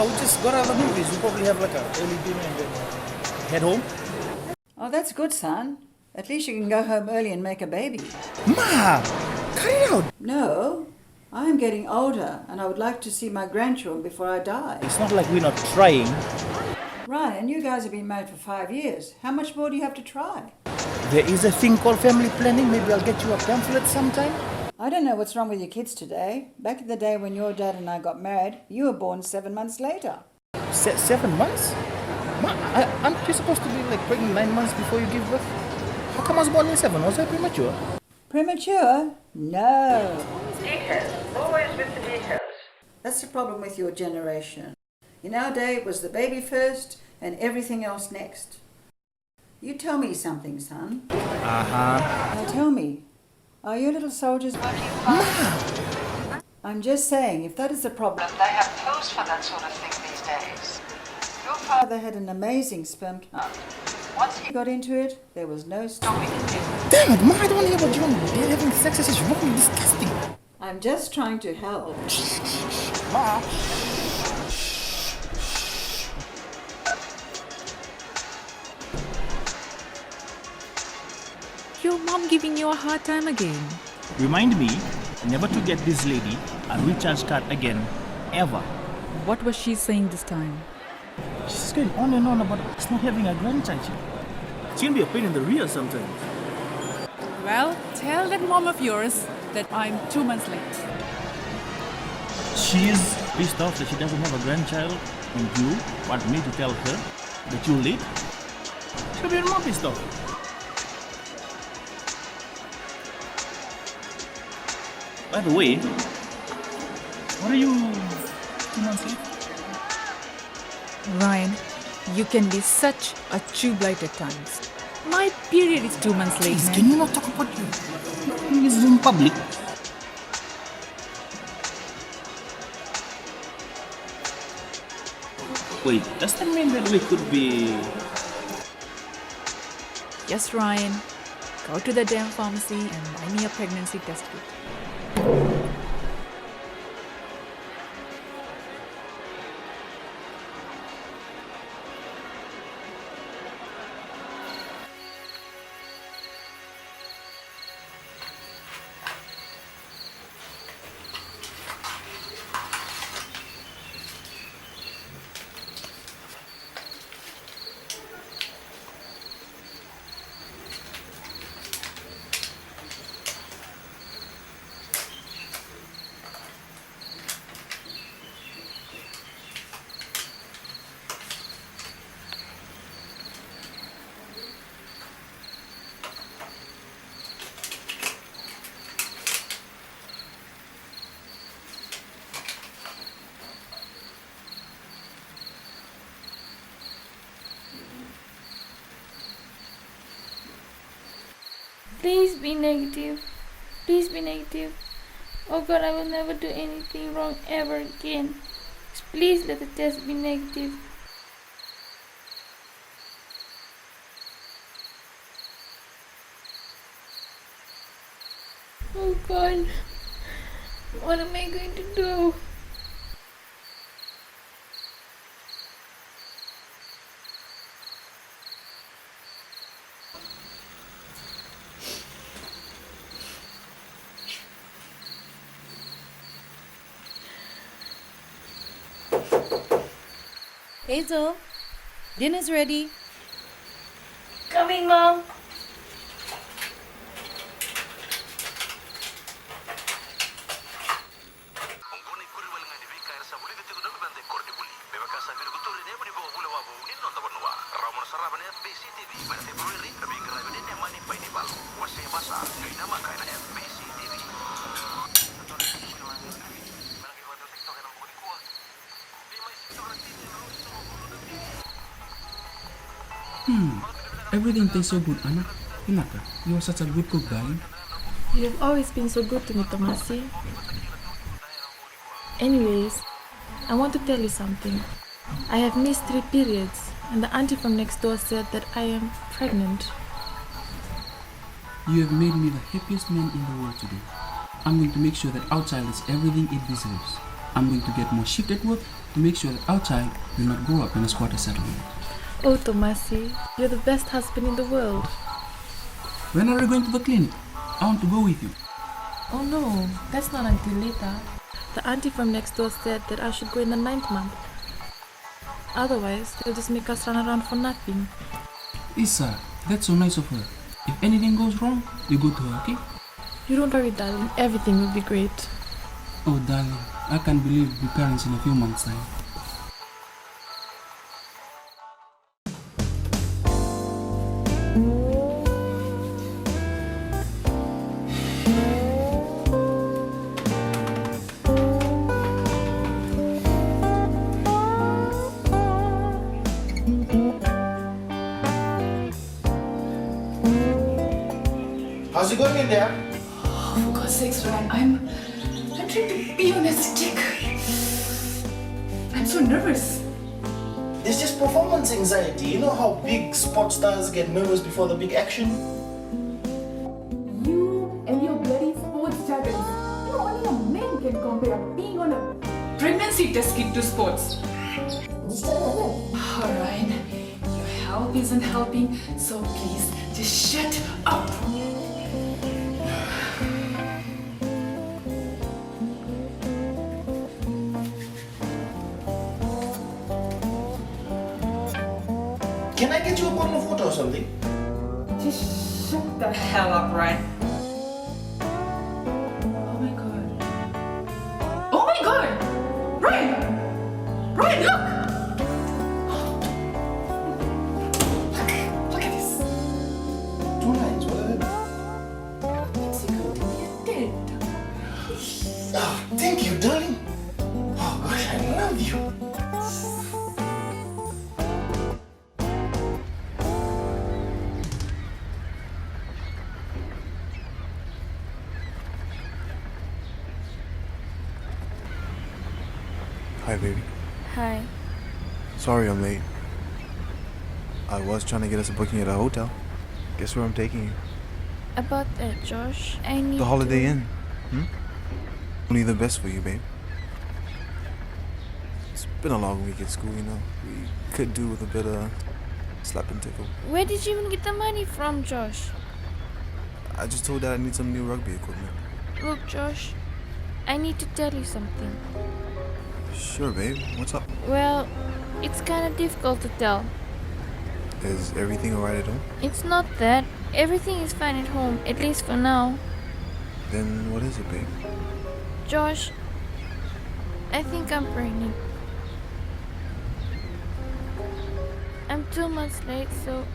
we just got out of the movies. We'll probably have like a early dinner and then head home. Oh, that's good, son. At least you can go home early and make a baby. Ma! Cut it out! No, I am getting older and I would like to see my grandchildren before I die. It's not like we're not trying. Ryan, you guys have been married for 5 years. How much more do you have to try? There is a thing called family planning. Maybe I'll get you a pamphlet sometime. I don't know what's wrong with your kids today. Back in the day when your dad and I got married, you were born 7 months later. 7 months? Ma, aren't you supposed to be like pregnant 9 months before you give birth? How come I was born in 7? Was I premature? Premature? No. Details. Always with the details. That's the problem with your generation. In our day, it was the baby first and everything else next. You tell me something, son. Now tell me, are your little soldiers working fine? I'm just saying, if that is the problem, they have pills for that sort of thing these days. Your father had an amazing sperm count. Once he got into it, there was no stopping him. Damn it, Ma, I don't want to hear about you and having sex. This is wrong, disgusting. I'm just trying to help. Ma. Your mom giving you a hard time again. Remind me never to get this lady a recharge card again, ever. What was she saying this time? She's going on and on about us not having a grandchild. She can be a pain in the rear sometimes. Well, tell that mom of yours that I'm 2 months late. She is pissed off that she doesn't have a grandchild, and you want me to tell her that you're late? She'll be more pissed off. By the way, what are you 2 months late? Ryan, you can be such a tube-light at times. My period is 2 months late, Please, man. can you not talk about you? This is in public. Wait, does that mean that we could be... Yes, Ryan. Go to the damn pharmacy and buy me a pregnancy test kit. Please be negative. Please be negative. Oh God, I will never do anything wrong ever again. Please let the test be negative. Oh God, what am I going to do? Hazel, dinner's ready. Coming, Mom. Everything tastes so good, anak. Kenapa? You are such a good cook, guy. You've always been so good to me, Tomasi. Anyways, I want to tell you something. I have missed 3 periods, and the auntie from next door said that I am pregnant. You have made me the happiest man in the world today. I'm going to make sure that our child is everything it deserves. I'm going to get more shift at work to make sure that our child will not grow up in a squatter settlement. Oh, Tomasi, you're the best husband in the world. When are we going to the clinic? I want to go with you. Oh no, that's not until later. The auntie from next door said that I should go in the 9th month. Otherwise, they'll just make us run around for nothing. Isa, that's so nice of her. If anything goes wrong, you go to her, okay? You don't worry, darling. Everything will be great. Oh, darling, I can't believe we'll be parents in a few months' time. How's it going in there? For God's sakes, Ryan, I'm trying to be on a stick. I'm so nervous. It's just performance anxiety. You know how big sports stars get nervous before the big action? You and your bloody sports jargon. You know, only a man can compare being on a pregnancy test kit to sports. Alright, your help isn't helping, so please just shut up. Can I get you a bottle of water or something? Just shut the hell up, Ryan. Oh my god. Oh my god! Ryan! Ryan, look! Look at this. 2 lines, what? Mexico to be dead. Ah, thank you, darling. Oh gosh, I love you. Hi, baby. Hi. Sorry I'm late. I was trying to get us a booking at a hotel. Guess where I'm taking you? About that, Josh, I need The Holiday to... Inn. Only the best for you, babe. It's been a long week at school, you know. We could do with a bit of slap and tickle. Where did you even get the money from, Josh? I just told Dad I need some new rugby equipment. Look, Josh, I need to tell you something. Sure, babe. What's up? Well, it's kind of difficult to tell. Is everything alright at home? It's not that. Everything is fine at home, at least for now. Then what is it, babe? Josh, I think I'm pregnant. I'm 2 months late, so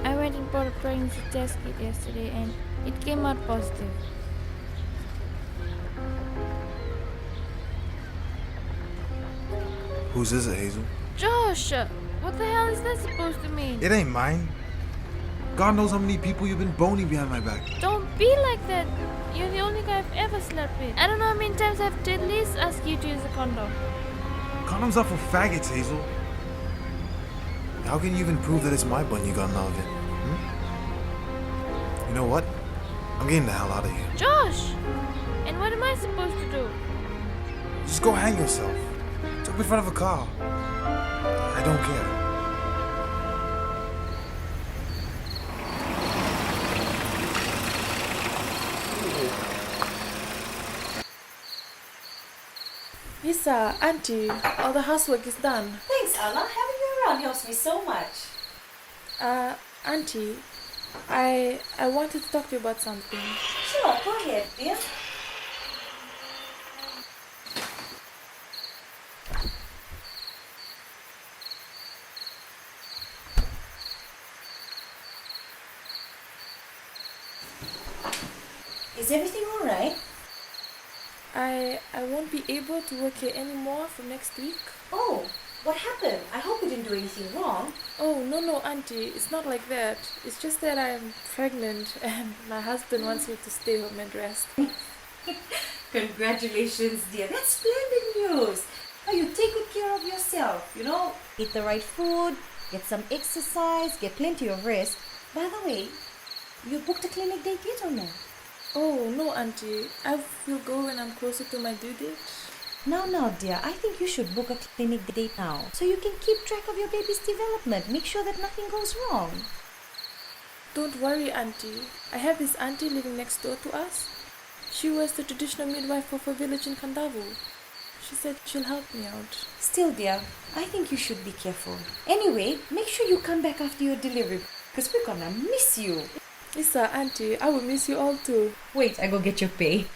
I went and bought a pregnancy test kit yesterday and it came out positive. Whose is it, Hazel? Josh, what the hell is that supposed to mean? It ain't mine. God knows how many people you've been boning behind my back. Don't be like that. You're the only guy I've ever slept with. I don't know how many times I've at least asked you to use a condom. Condoms are for faggots, Hazel. How can you even prove that it's my bun you got out of it? You know what? I'm getting the hell out of here. Josh! And what am I supposed to do? Just go hang yourself. Jump in front of a car. I don't care. Lisa, auntie, all the housework is done. Thanks, Allan. Having you around helps me so much. Auntie, I wanted to talk to you about something. Sure, go ahead, dear. Is everything all right? I won't be able to work here anymore from next week. Oh, what happened? I hope you didn't do anything wrong. Oh, no, auntie, it's not like that. It's just that I'm pregnant and my husband wants me to stay home and rest. Congratulations, dear. That's splendid news. Now you take good care of yourself, you know. Eat the right food, get some exercise, get plenty of rest. By the way, you booked a clinic date yet or no? Oh, no, auntie. I will go when I'm closer to my due date. Now, dear, I think you should book a clinic date now so you can keep track of your baby's development. Make sure that nothing goes wrong. Don't worry, Auntie. I have this auntie living next door to us. She was the traditional midwife of a village in Kandavu. She said she'll help me out. Still, dear, I think you should be careful. Anyway, make sure you come back after your delivery because we're gonna miss you. Lisa, Auntie, I will miss you all too. Wait, I go get your pay.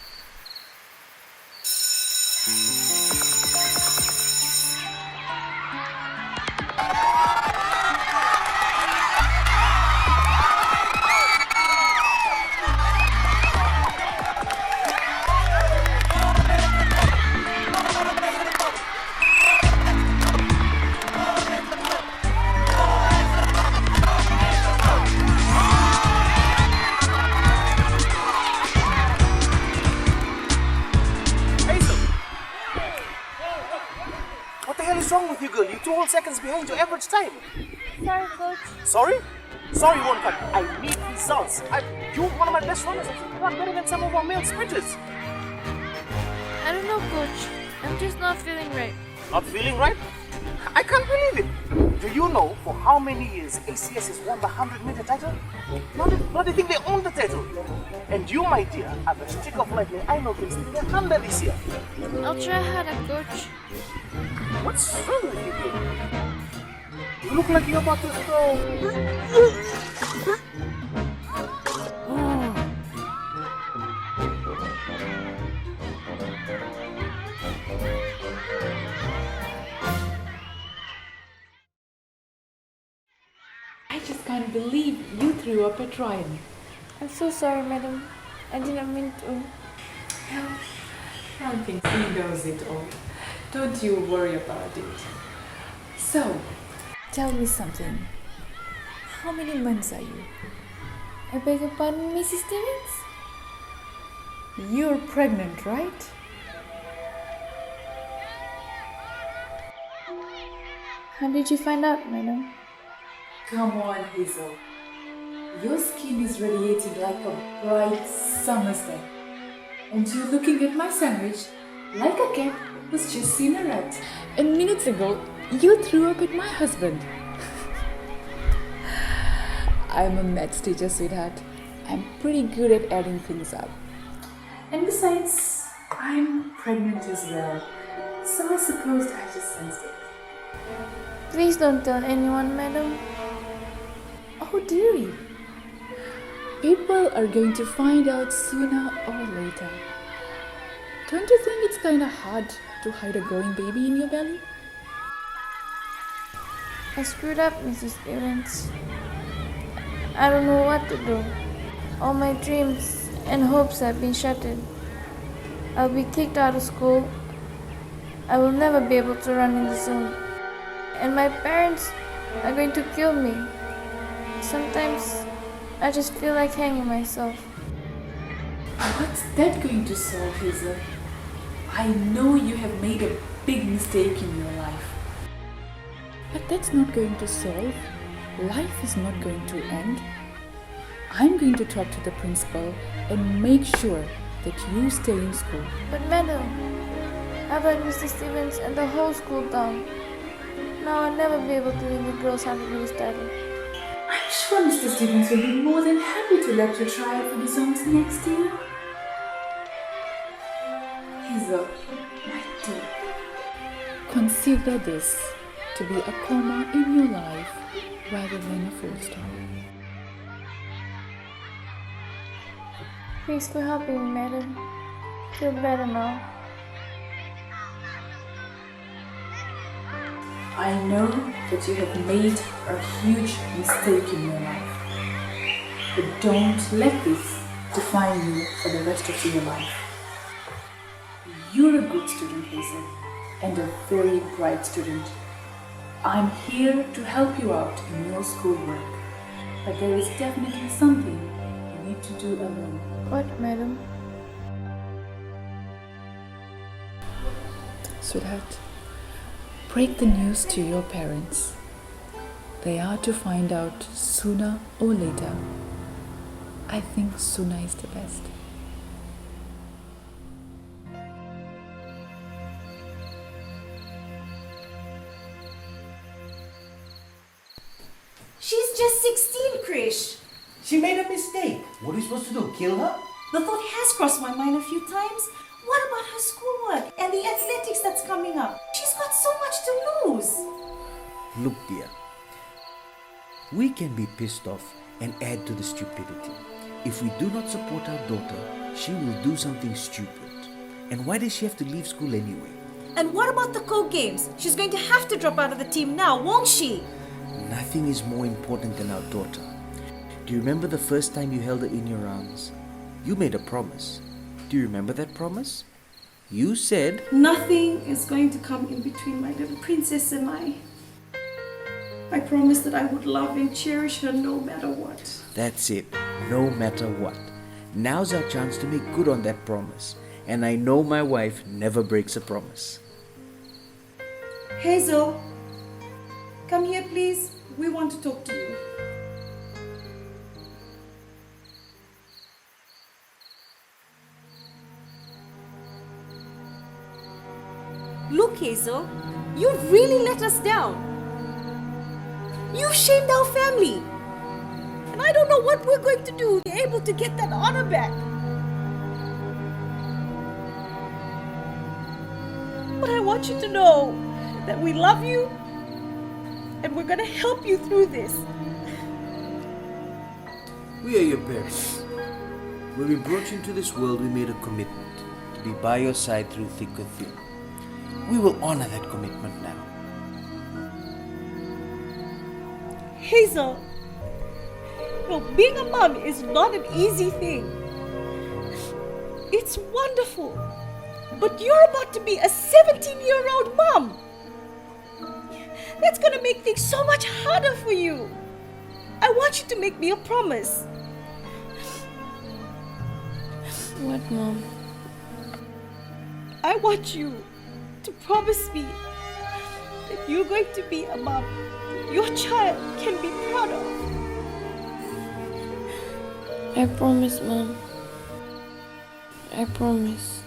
What's wrong with you, girl? You're 2 whole seconds behind your average time. Sorry, coach. Sorry? Sorry won't cut. I need results. You're one of my best runners. I think you run better than some of our male sprinters. I don't know, coach. I'm just not feeling right. Not feeling right? I can't believe it. Do you know for how many years ACS has won the 100-meter title? Not they think they own the title. And you, my dear, are the streak of lightning I know can stick their thunder this year. I'll try harder, coach. What's wrong with you, girl? You look like you're about to throw. I just can't believe you threw up at Ryan. I'm so sorry, madam. I didn't mean to. Ryan thinks he knows it all. Don't you worry about it. So, tell me something. How many months are you? I beg your pardon, Mrs. Stevens? You're pregnant, right? How did you find out, madam? Come on, Hazel. Your skin is radiating like a bright summer's day. And you're looking at my sandwich like a cat who's just seen a rat. And minutes ago, you threw up at my husband. I'm a maths teacher, sweetheart. I'm pretty good at adding things up. And besides, I'm pregnant as well. So I suppose I just sensed it. Please don't tell anyone, madam. Oh dearie. People are going to find out sooner or later. Don't you think it's kind of hard to hide a growing baby in your belly? I screwed up, Mrs. Stevens. I don't know what to do. All my dreams and hopes have been shattered. I'll be kicked out of school. I will never be able to run in the zone. And my parents are going to kill me. Sometimes I just feel like hanging myself. What's that going to solve, Hazel? I know you have made a big mistake in your life. But that's not going to solve. Life is not going to end. I'm going to talk to the principal and make sure that you stay in school. But madam, I've let Mr. Stevens and the whole school down. Now I'll never be able to win the girls' 100 meters title. I'm sure Mr. Stevens will be more than happy to let you try out for the zones next year. Hazel, my dear, consider this to be a comma in your life rather than a full stop. Thanks for helping me, madam. Feel better now. I know that you have made a huge mistake in your life, but don't let this define you for the rest of your life. You're a good student, Hazel, and a very bright student. I'm here to help you out in your schoolwork, but there is definitely something you need to do alone. What, madam? Sweetheart, break the news to your parents. They are to find out sooner or later. I think sooner is the best. 16, Krish. She made a mistake. What are we supposed to do? Kill her? The thought has crossed my mind a few times. What about her schoolwork and the athletics that's coming up? She's got so much to lose. Look, dear. We can be pissed off and add to the stupidity. If we do not support our daughter, she will do something stupid. And why does she have to leave school anyway? And what about the co-games? She's going to have to drop out of the team now, won't she? Nothing is more important than our daughter. Do you remember the first time you held her in your arms? You made a promise. Do you remember that promise? You said... Nothing is going to come in between my little princess and I. I promised that I would love and cherish her no matter what. That's it. No matter what. Now's our chance to make good on that promise. And I know my wife never breaks a promise. Hazel, come here please. We want to talk to you. Look, Hazel, you've really let us down. You've shamed our family. And I don't know what we're going to do to be able to get that honor back. But I want you to know that we love you and we're going to help you through this. We are your parents. When we brought you into this world, we made a commitment to be by your side through thick or thin. We will honor that commitment now. Hazel, no, being a mom is not an easy thing. It's wonderful. But you're about to be a 17-year-old mom. That's going to make things so much harder for you. I want you to make me a promise. What, Mom? I want you to promise me that you're going to be a mom your child can be proud of. I promise, Mom. I promise.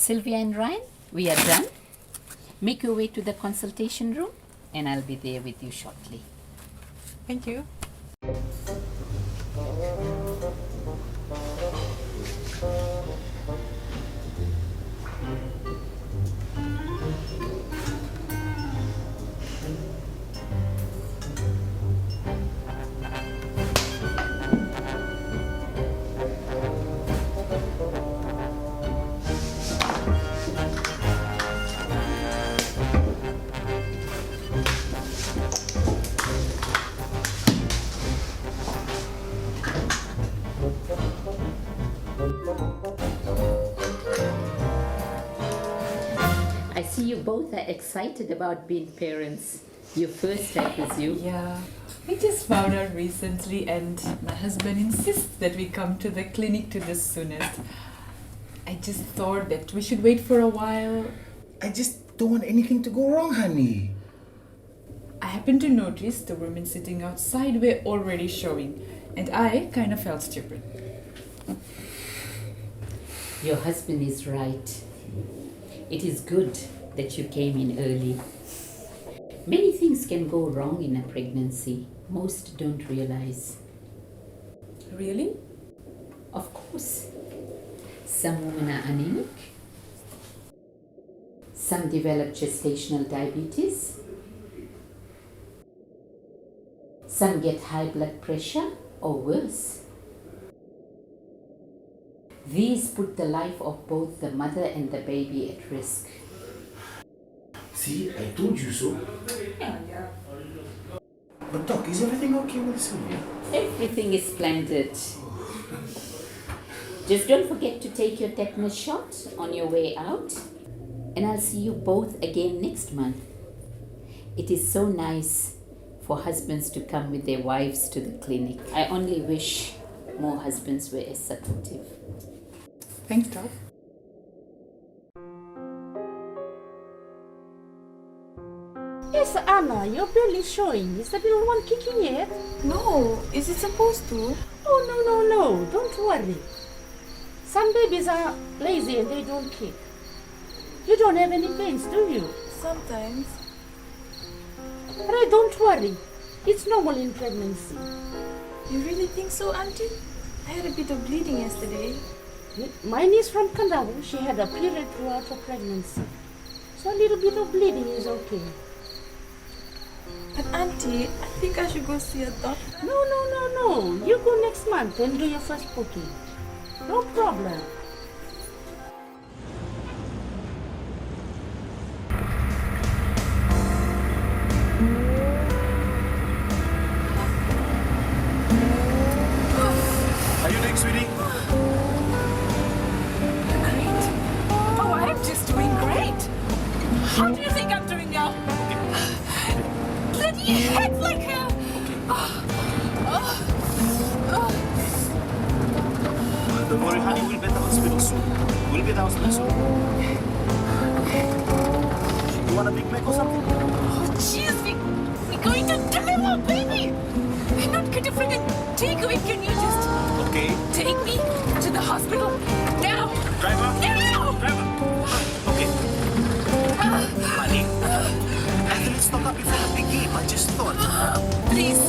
Sylvia and Ryan, we are done. Make your way to the consultation room and I'll be there with you shortly. Thank you. I see you both are excited about being parents. Your first step is you. Yeah, we just found out recently and my husband insists that we come to the clinic to the soonest. I just thought that we should wait for a while. I just don't want anything to go wrong, honey. I happened to notice the women sitting outside were already showing and I kind of felt stupid. Your husband is right. It is good that you came in early. Many things can go wrong in a pregnancy. Most don't realize. Really? Of course. Some women are anemic. Some develop gestational diabetes. Some get high blood pressure or worse. These put the life of both the mother and the baby at risk. See, I told you so. Yeah. But Doc, is everything okay with Sylvia? Everything is splendid. Just don't forget to take your tetanus shot on your way out. And I'll see you both again next month. It is so nice for husbands to come with their wives to the clinic. I only wish more husbands were as supportive. Thanks, Doc. Yes, Anna, your belly is showing. Is the little one kicking yet? No, is it supposed to? Oh, no. Don't worry. Some babies are lazy and they don't kick. You don't have any pains, do you? Sometimes. But don't worry. It's normal in pregnancy. You really think so, Auntie? I had a bit of bleeding yesterday. Mine is from Kandavu. She had a period throughout her pregnancy. So a little bit of bleeding is okay. But Auntie, I think I should go see a doctor. No. You go next month and do your first booking. No problem. How you doing, sweetie? Great. Oh, I'm just doing great. How do you think I'm doing now? Bloody head like hell. Don't worry, honey. We'll be at the hospital soon. You want a Big Mac or something? Oh, jeez, we're going to deliver, baby. We're not going to friggin' take away. Can you just take me to the hospital now? Driver. Okay. Honey, athletes stock up before the big game. I just thought. Please,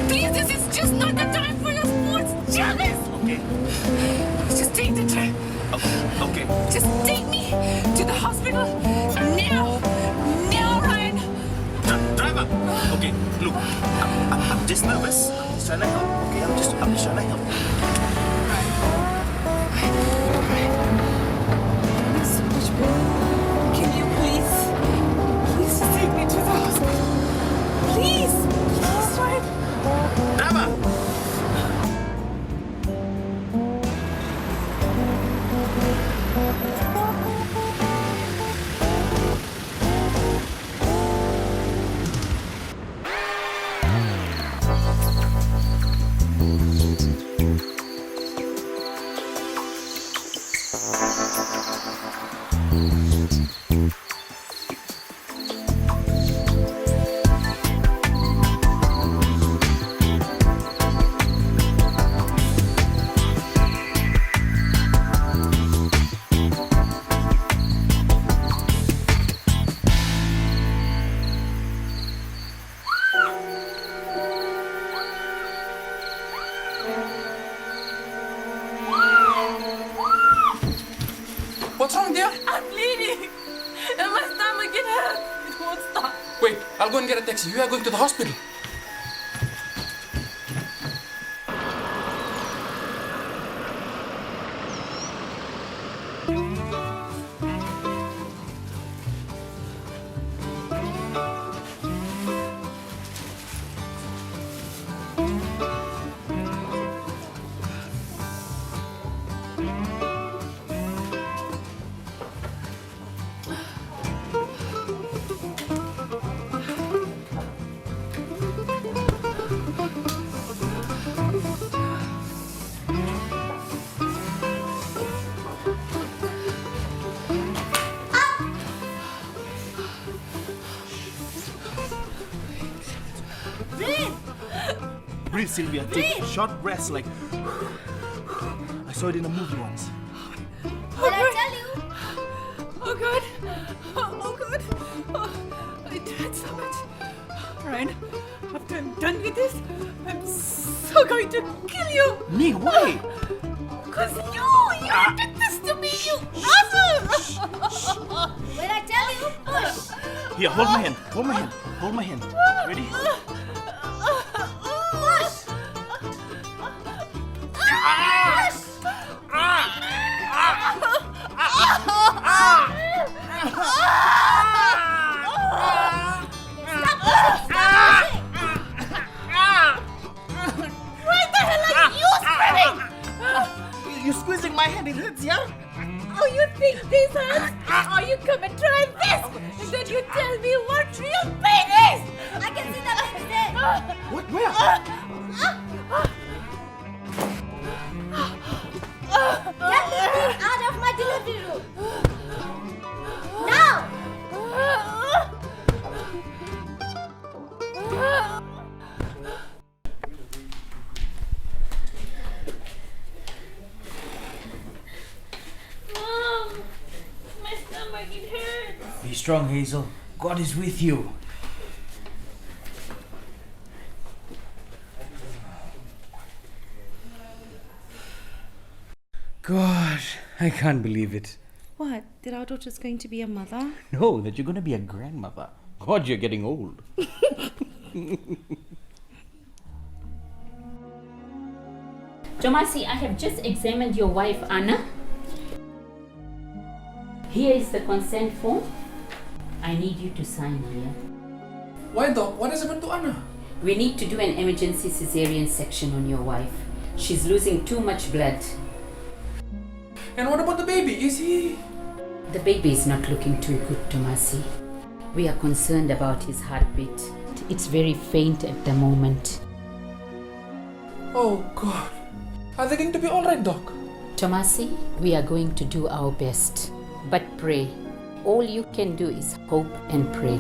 this is just not the time for your sports jealous. Okay. Just take the train. Okay. Just take me to the hospital now, Ryan. Driver. Okay. Look, I'm just nervous. I'm just trying to help. Okay. I'm just trying to help. I'm so much better. Can you please just take me to the hospital? Please, Ryan. Driver. What's wrong, dear? I'm bleeding. And my stomach get hurt. It won't stop. Wait, I'll go and get a taxi. You are going to the hospital. Breathe, Sylvia. Take short breaths like... I saw it in a movie once. Did I tell you? Oh, God. Oh, God. Oh, it hurts so much. Ryan, after I'm done with this, I'm so going to kill you. Me? Why? Because you did this to me, you asshole. When I tell you, push. Here, hold my hand. Hold my hand. Ready? You're squeezing my hand, it hurts, yeah? Oh, you think this hurts? Oh, you come and try this, and then you tell me what real pain is! I can see the pain there. What? Where? Get this thing out of my delivery room. Now! strong, Hazel. God is with you. Gosh, I can't believe it. What? That our daughter's going to be a mother? No, that you're going to be a grandmother. God, you're getting old. Tomasi, I have just examined your wife, Anna. Here is the consent form. I need you to sign here. Why, Doc? What has happened to Anna? We need to do an emergency cesarean section on your wife. She's losing too much blood. And what about the baby? Is he... The baby is not looking too good, Tomasi. We are concerned about his heartbeat. It's very faint at the moment. Oh, God. Are they going to be alright, Doc? Tomasi, we are going to do our best. But pray. All you can do is hope and pray.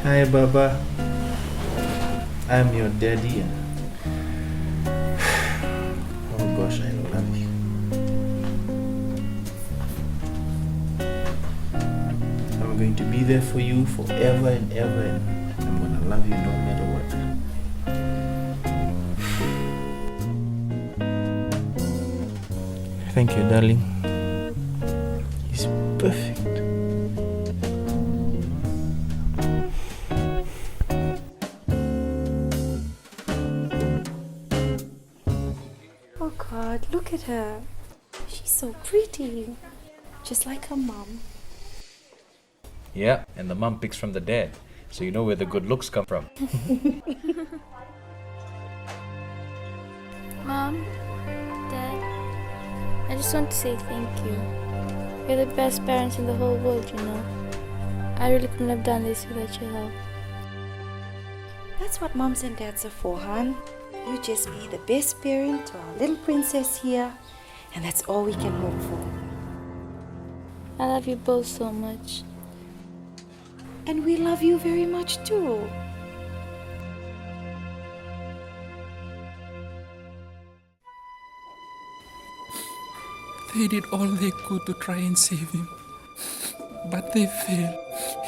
Hi, Baba. I'm your daddy. Oh gosh, I love you. I'm going to be there for you forever and ever, and I'm gonna love you no matter what. Thank you, darling. He's perfect. Oh God, look at her. She's so pretty. Just like her mom. Yeah, and the mum picks from the dad, so you know where the good looks come from. Mom, Dad, I just want to say thank you. You're the best parents in the whole world, you know. I really couldn't have done this without your help. That's what moms and dads are for, hon. You just be the best parent to our little princess here, and that's all we can hope for. I love you both so much. And we love you very much too. They did all they could to try and save him. But they failed.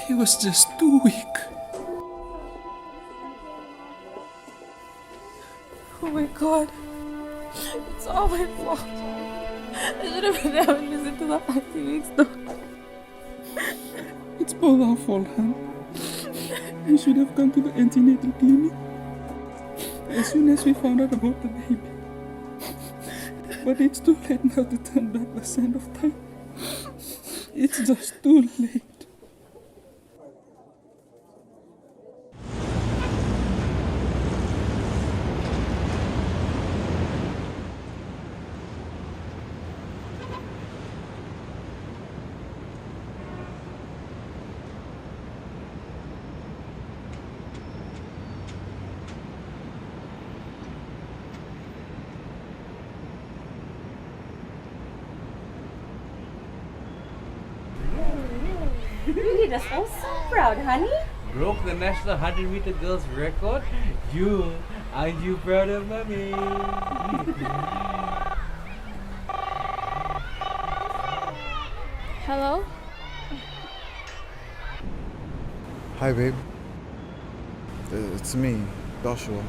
He was just too weak. Oh my God. It's all my fault. I should have been there and listened to that anti-weeks though. It's all our fault, hon. We should have gone to the antenatal clinic as soon as we found out about the baby. But it's too late now to turn back the sand of time. It's just too late. You did us all so proud, honey. Broke the national 100-meter girls record? You, aren't you proud of mommy? Hello? Hi, babe. It's me, Joshua.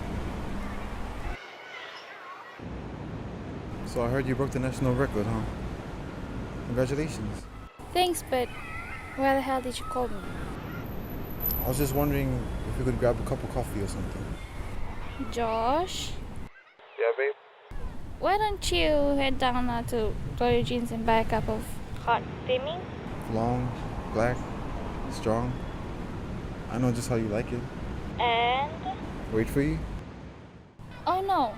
So I heard you broke the national record, huh? Congratulations. Thanks, but why the hell did you call me? I was just wondering if we could grab a cup of coffee or something. Josh? Yeah, babe? Why don't you head down now to Totogi Jeans and buy a cup of hot steaming? Long, black, strong. I know just how you like it. And? Wait for you? Oh no,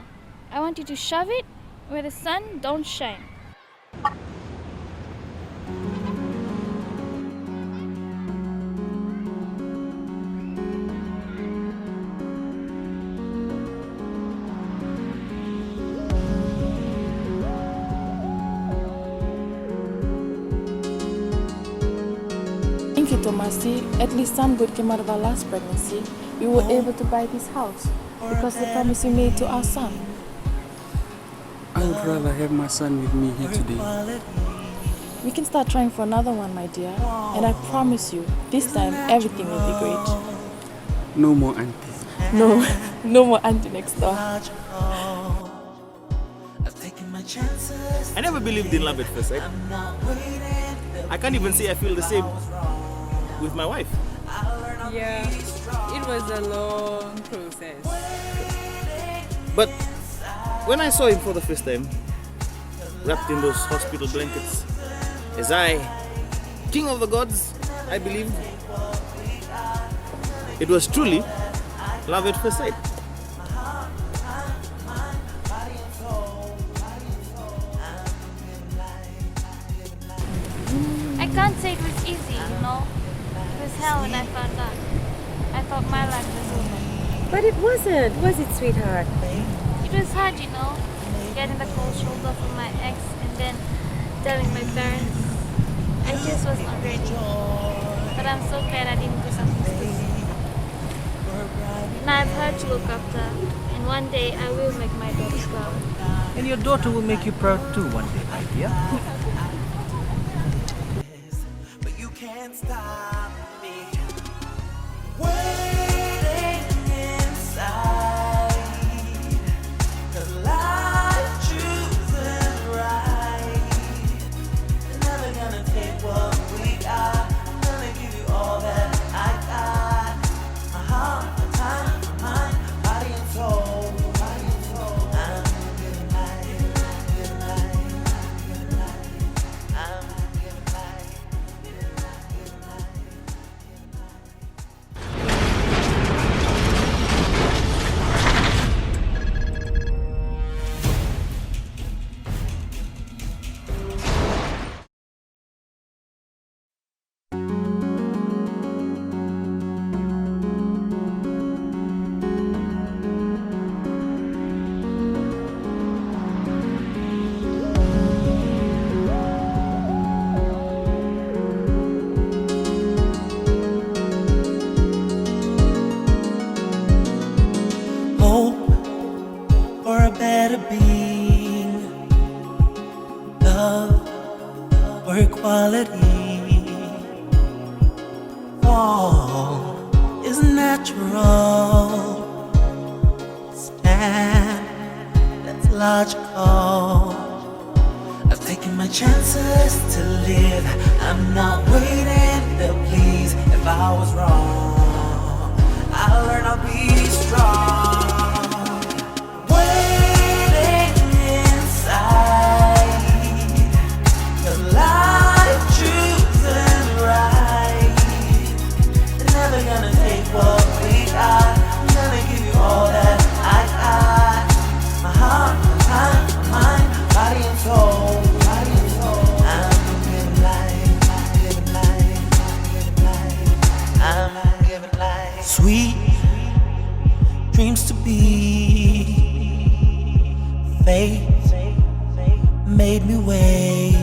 I want you to shove it where the sun don't shine. Masi, at least some good came out of our last pregnancy. We were able to buy this house because of the promise we made to our son. I would rather have my son with me here today. We can start trying for another one, my dear. And I promise you, this time everything will be great. No more aunties. No more auntie next door. I never believed in love at first sight. I can't even say I feel the same with my wife. Yeah, it was a long process. But when I saw him for the first time, wrapped in those hospital blankets, as I, king of the gods, I believed, it was truly love at first sight. I can't say it was easy, you know. It was hell when I found out. I thought my life was over. But it wasn't, was it, sweetheart? It was hard, you know, getting the cold shoulder from my ex and then telling my parents. I just was not ready. But I'm so glad I didn't do something stupid. Now I've her to look after, and one day I will make my daughter proud. And your daughter will make you proud too one day, my dear. But you can't stop me. Waiting inside. 'Cause life choosing right. They're never gonna take what we got. I'm gonna give you all that I got. My heart, my time, my mind, body and soul. Body and soul. I'm giving life, giving life, giving life. I'm giving life, giving life, giving life. Hope for a better being, love for equality. Fall is natural. Stand, that's logical. I've taken my chances to live. I'm not waiting to please. If I was wrong, I'll learn, I'll be strong. Waiting inside. 'Cause life choosing right. They're never gonna take what we got. I'm gonna give you all that I got. My heart, my time, my mind, body and soul. Body and soul. I'm giving life, giving life, giving life. I'm giving life. Sweet dreams to be. Faith made me wait.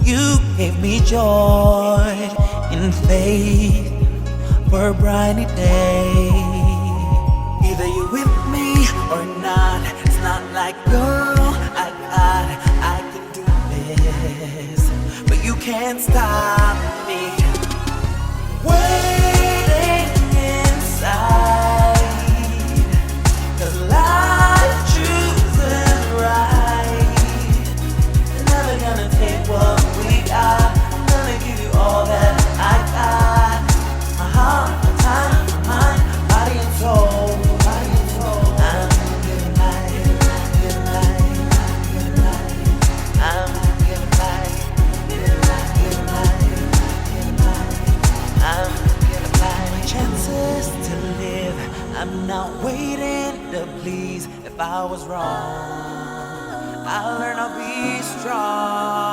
You gave me joy in faith for a briny day. Either you're with me or not. It's not like, girl, I can do this, but you can't stop me. Waiting inside. 'Cause life choosing right. They're never gonna take what we got. I'm gonna give you all that I got. My heart, my time, my mind, body and soul. Body and soul. I'm giving life, giving life, giving life. I'm giving life, giving life, giving life, giving life. I'm giving life. My chances to live. I'm not waiting to please. If I was wrong, I'll learn, I'll be strong.